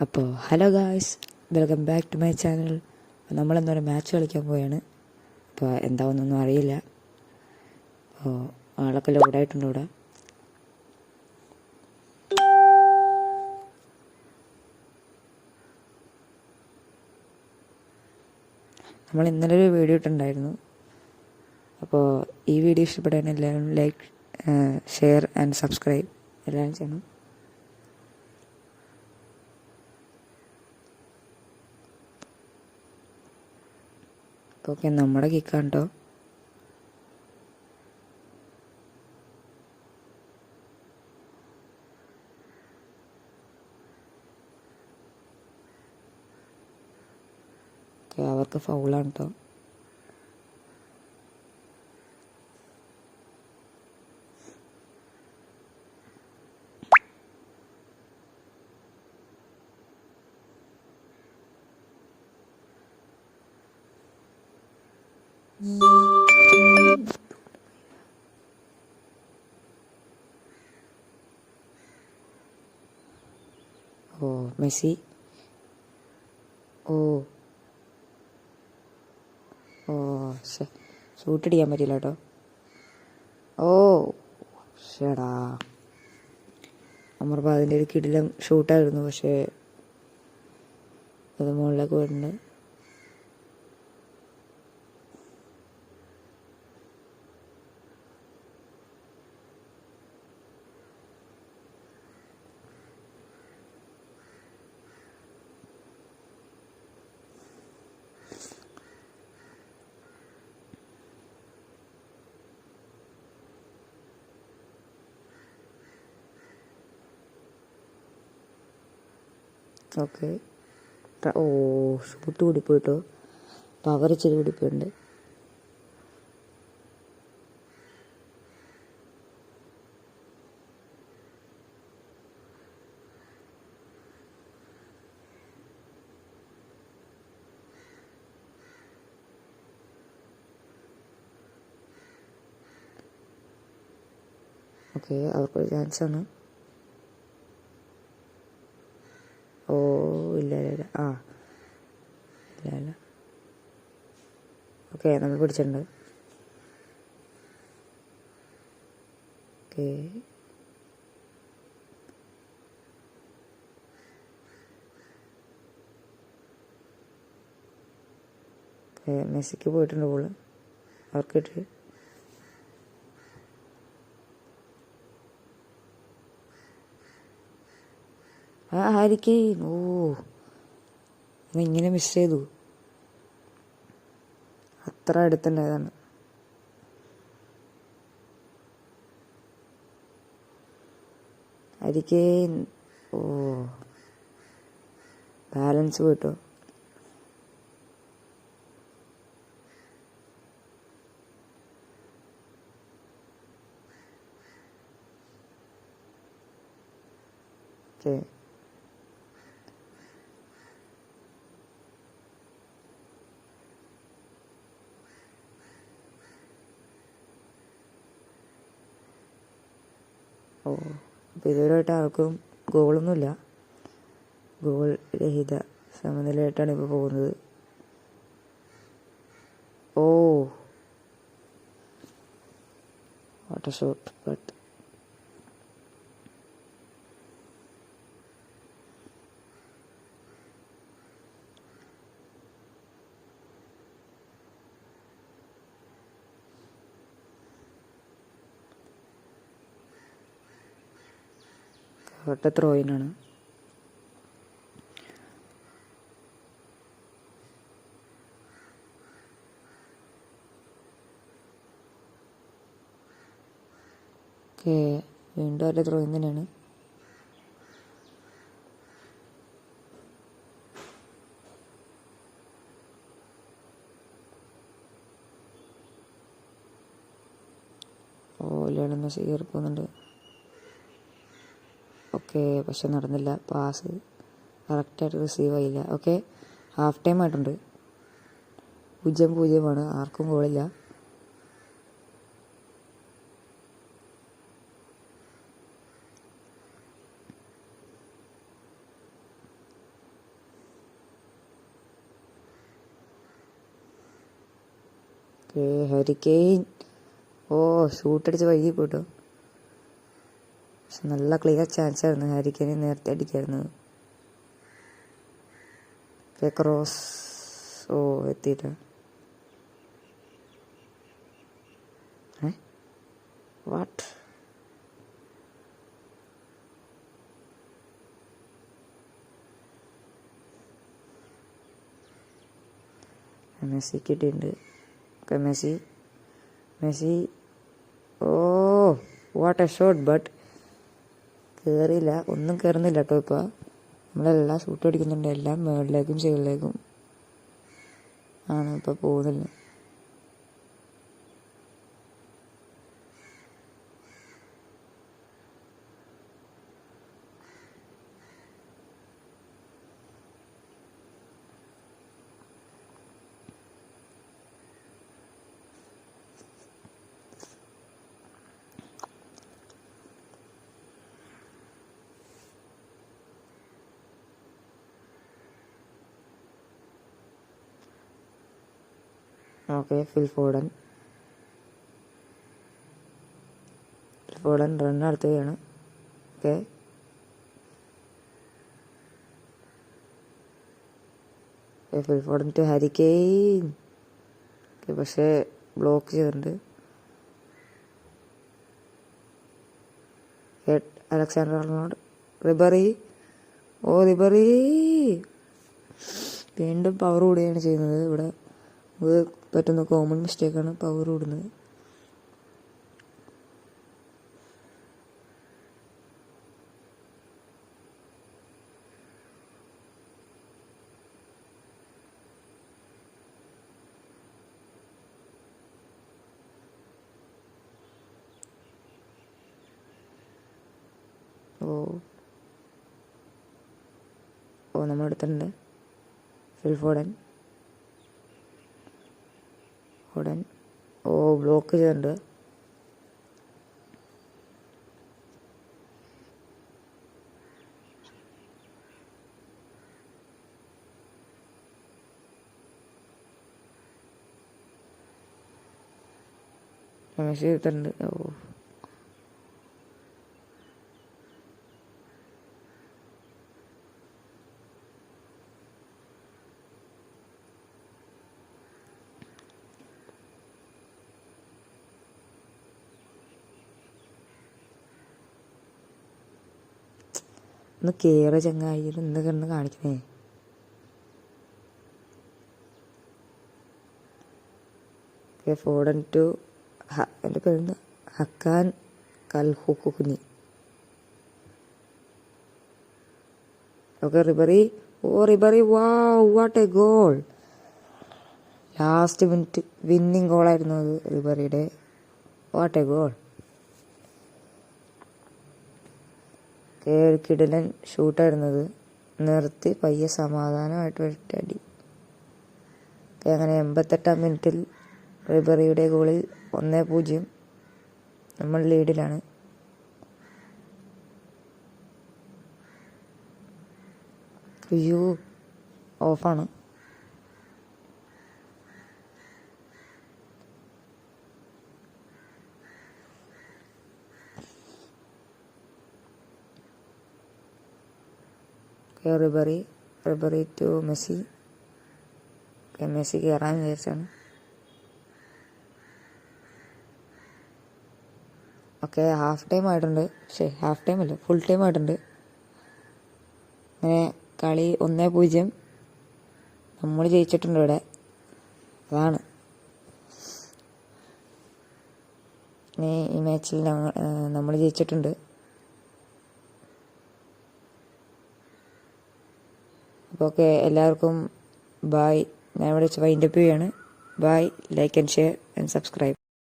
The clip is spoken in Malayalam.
അപ്പോൾ hello guys, welcome back to my channel. നമ്മളെന്താ പറയുക, മാച്ച് കളിക്കാൻ പോയാണ്. അപ്പോൾ എന്താവുന്നൊന്നും അറിയില്ല. അപ്പോൾ ആളൊക്കെ ലോഡായിട്ടുണ്ട് ഇവിടെ. നമ്മൾ ഇന്നലെ ഒരു വീഡിയോ ഇട്ടുണ്ടായിരുന്നു. അപ്പോൾ ഈ വീഡിയോ ഇഷ്ടപ്പെടാൻ എല്ലാവരും ലൈക്ക്, ഷെയർ ആൻഡ് സബ്സ്ക്രൈബ് എല്ലാവരും ചെയ്യണം. ഓക്കെ, നമ്മുടെ കിക്കാണ് കേട്ടോ. ഓക്കെ, അവർക്ക് ഫൗളാണ് കേട്ടോ. ഓ മെസ്സി, ഓ ഓ ഷൂട്ട് അടിക്കാൻ പറ്റില്ല കേട്ടോ. ഓ ഷടാ, നമ്മളിപ്പോൾ അതിൻ്റെ ഒരു കിടിലം ഷൂട്ടായിരുന്നു, പക്ഷേ അത് മുകളിലേക്ക് വരുന്നുണ്ട്. ഓക്കെ, ഓ ഷൂട്ട് കൂടിപ്പോയിട്ടോ, പവർ ഇച്ചിരി കൂടിപ്പോയിട്ടുണ്ട്. ഓക്കെ, അവർക്കൊരു ചാൻസാണ്. ഓ ഇല്ല, ആ ഇല്ല. ഓക്കെ, നമ്മൾ പിടിച്ചിട്ടുണ്ട്. ഓക്കെ, മെസ്സിക്ക് പോയിട്ടുണ്ട് ബോള്, അവർക്ക് ഇട്ട്. ഹാരി കെയ്ൻ, ഓ ഇങ്ങനെ മിസ് ചെയ്തു, അത്ര അടുത്തുണ്ടായതാണ്. ഹാരി കെയ്ൻ, ഓ ബാലൻസ് പോയിട്ടോ. ഓക്കെ, ഓ അപ്പോൾ ഇതുവരെയായിട്ട് ആർക്കും ഗോളൊന്നുമില്ല. ഗോൾ രഹിത സമനിലയായിട്ടാണ് ഇപ്പോൾ പോകുന്നത്. Oh what a shot, but ഒറ്റ ത്രോയിനാണ്. ഓക്കെ, വീണ്ടും ഒറ്റ ത്രോയിൻ തന്നെയാണ്. ഓ ലയണൽ മെസ്സി കയറി പോകുന്നുണ്ട്. ഓക്കെ, പക്ഷെ നടന്നില്ല, പാസ് കറക്റ്റായിട്ട് റിസീവ് ആയില്ല. ഓക്കെ, ഹാഫ് ടൈം ആയിട്ടുണ്ട്, 0-0, ആർക്കും ഗോളില്ല. Harry Kane. ഓ, ഷൂട്ടടിച്ച് വൈകി പോട്ടോ. പക്ഷെ നല്ല ക്ലിയർ ചാൻസ് ആയിരുന്നു ഹാരി കെയ്നെ നേരത്തെ അടിക്കായിരുന്നത്. ക്രോസ്. ഓ, എത്തിയിട്ട. വാട്ട്? മെസ്സി കിട്ടിയിട്ടുണ്ട്. Okay, Messi. Oh, what a shot. But കയറിയില്ല, ഒന്നും കയറുന്നില്ല കേട്ടോ. ഇപ്പോൾ നമ്മളെല്ലാം ഷൂട്ട് അടിക്കുന്നുണ്ട്, എല്ലാം മേളിലേക്കും സൈഡിലേക്കും ആണ് ഇപ്പോൾ പോകുന്നില്ല. ഓക്കെ, ഫിൽ ഫോഡൻ റൺ നടത്തുകയാണ്. Okay, Phil Foden to Harry Kane. പക്ഷേ ബ്ലോക്ക് ചെയ്തിട്ടുണ്ട്. Alexander Arnold. റിബറി. ഓ, റിബറി വീണ്ടും പവർ കൂടുകയാണ് ചെയ്യുന്നത്. ഇവിടെ നമുക്ക് പറ്റുന്ന കോമൺ മിസ്റ്റേക്കാണ് പവർ കൂടുന്നത്. ഓ, നമ്മൾ എടുത്തിട്ടുണ്ട്. Phil Foden. ഓ, ബ്ലോക്ക് ചെയ്തിട്ടുണ്ട്. മെസ്സി എടുത്തിട്ടുണ്ട്. ഓ, ഒന്ന് കയറി ചങ്ങായി, ഇന്ന് കിടന്ന് കാണിക്കണേ. ഫോഡൻ ടു എൻ്റെ പേരെന്താ, Hakan Calhanoglu. Okay, Ribery. Oh, Ribery. Wow, what a goal. Last minute winning ഗോളായിരുന്നു അത് റിബറിയുടെ. What a goal. കിടിലൻ ഷൂട്ടായിരുന്നത്. നിർത്തി പയ്യെ സമാധാനമായിട്ട് വെട്ടടി. അങ്ങനെ 88-ാം മിനിറ്റിൽ റിബറിയുടെ ഗോളിൽ 1-0 നമ്മൾ ലീഡിലാണ്. അയ്യോ, ഓഫാണ്. Ribery to Messi. മെസ്സി കയറാൻ വിചാരിച്ചാണ്. ഓക്കെ, ഹാഫ് ടൈം ആയിട്ടുണ്ട്. ഹാഫ് ടൈം അല്ല, ഫുൾ ടൈം ആയിട്ടുണ്ട്. അങ്ങനെ കളി 1-0 നമ്മൾ ജയിച്ചിട്ടുണ്ട് ഇവിടെ. അതാണ് ഈ മാച്ചിൽ നമ്മൾ ജയിച്ചിട്ടുണ്ട്. അപ്പോൾ ഓക്കെ, എല്ലാവർക്കും ബായ്. ഞാൻ ഇവിടെ വെച്ച് വൈൻഡപ്പ് ചെയ്യുകയാണ്. Bye. Like and share and subscribe.